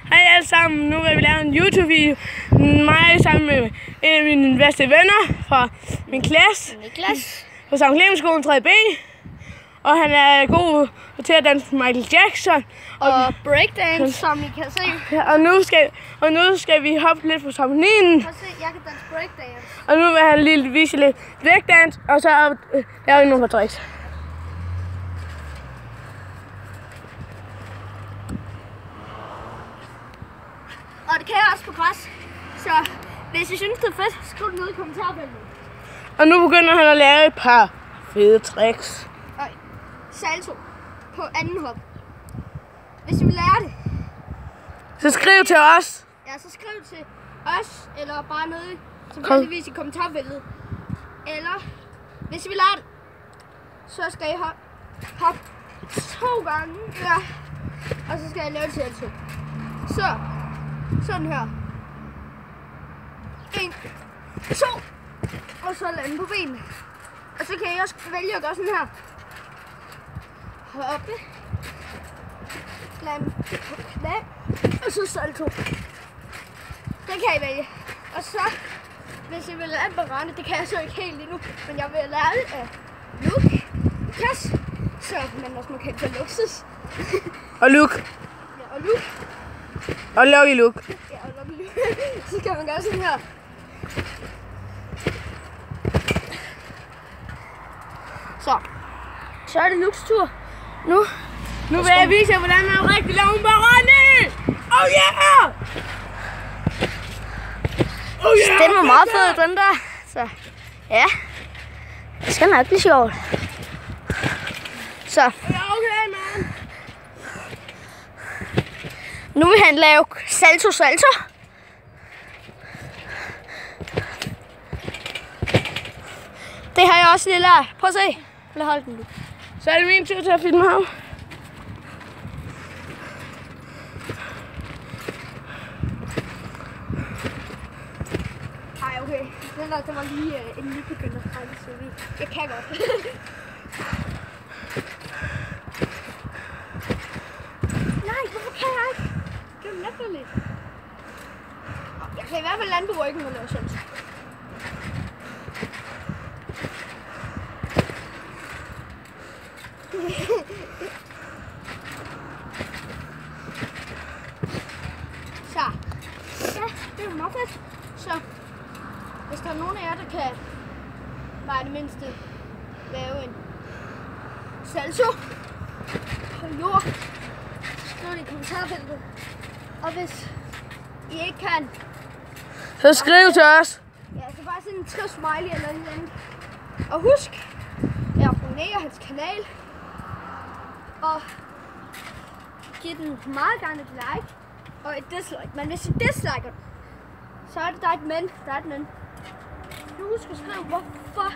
Hej alle sammen, nu vil vi lave en YouTube-video. Mig sammen med en af mine bedste venner fra min klasse. Niklas. På Sankt Clemens-skolen 3B. Og han er god til at danse Michael Jackson. Og breakdance, som I kan se. Og nu skal vi hoppe lidt på trampolinen. Prøv at se, jeg kan danse breakdance. Og nu vil han lige vise lidt breakdance, og så laver vi nogle tricks. Og det kan jeg også på græs. Så hvis I synes, det er fedt, skriv det ned i kommentarfeltet. Og nu begynder han at lave et par fede tricks. Og salto på anden hop. Hvis I vil lære det, så skriv til os. Ja, så skriv til os, eller bare nede tilfældigvis i kommentarfeltet. Eller hvis I vil lære det, så skal I hoppe 2 gange. Ja. Og så skal I lave et salto. Så sådan her. 1, 2, og så lande på benene. Og så kan I også vælge at gøre sådan her. Hoppe. Lande på knæ. Og så salto. Det kan I vælge. Og så, hvis I vil lære det på rende, det kan jeg så ikke helt endnu, men jeg vil lære det af Lukas. Så man også må kalde det Luxus. Og Luke. Ja, og Luke. Og Lucky Luke. Ja, og Lucky Luke. Så kan man gøre sådan her. Så er det Lukes tur. Nu vil jeg vise jer, hvordan man rigtig laver en barone! Oh yeah! Oh yeah! Den var meget fed, den der. Så ja, det skal nok blive sjovt. Så. Ja, okay, man. Nu vil han lave salto. Det har jeg også lige lært. Prøv at se. Lad holde den nu. Så er det min tur til at filme ham. Ej, okay. Den var lige en lille begynder fra det, så jeg kan godt. Nej, hvorfor kan jeg ikke? Det er latterligt. Jeg kan i hvert fald lande på ryggen og lave salto. Så. Ja, det er meget fedt. Så hvis der er nogen af jer, der kan bare det mindste lave en salto på jord, skriv det i kommentarfeltet. Og hvis I ikke kan, Så skriv til os. ja, så bare sådan en trist smiley eller noget andet. Og husk at abonnere hans kanal. Og giv den meget gerne et like og et dislike. Men hvis I disliker den, så er det der er et men. Nu husk at skrive hvorfor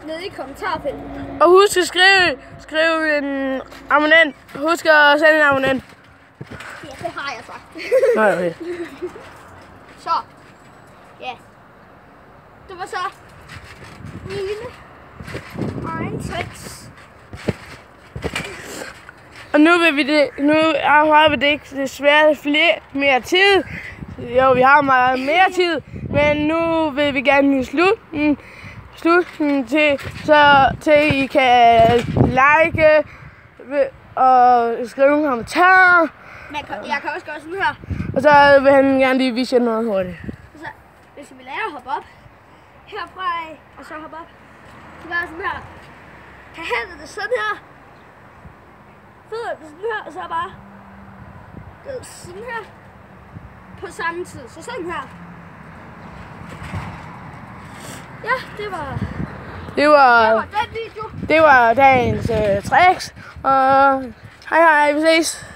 nede i kommentarfeltet. Og husk at skrive en abonnent. Husk at sende en abonnent. Ja, det har jeg sagt. Nej, okay. Så, ja. Det var så mine egen tricks. Og nu har vi det ikke desværre mere tid. Jo, vi har meget mere tid, men nu vil vi gerne slutte til I kan like og skrive en kommentar. Jeg kan også gøre sådan her. Og så vil han gerne lige vise jer noget hurtigt. Så, hvis I vil lære at hoppe op herfra af, og så hoppe op, så gør jeg sådan her. Kan hænderne det sådan her. Fødderne sådan her, og så bare sådan her. På samme tid, så sådan her. Ja, det var den video. Det var dagens tricks. Og hej, vi ses.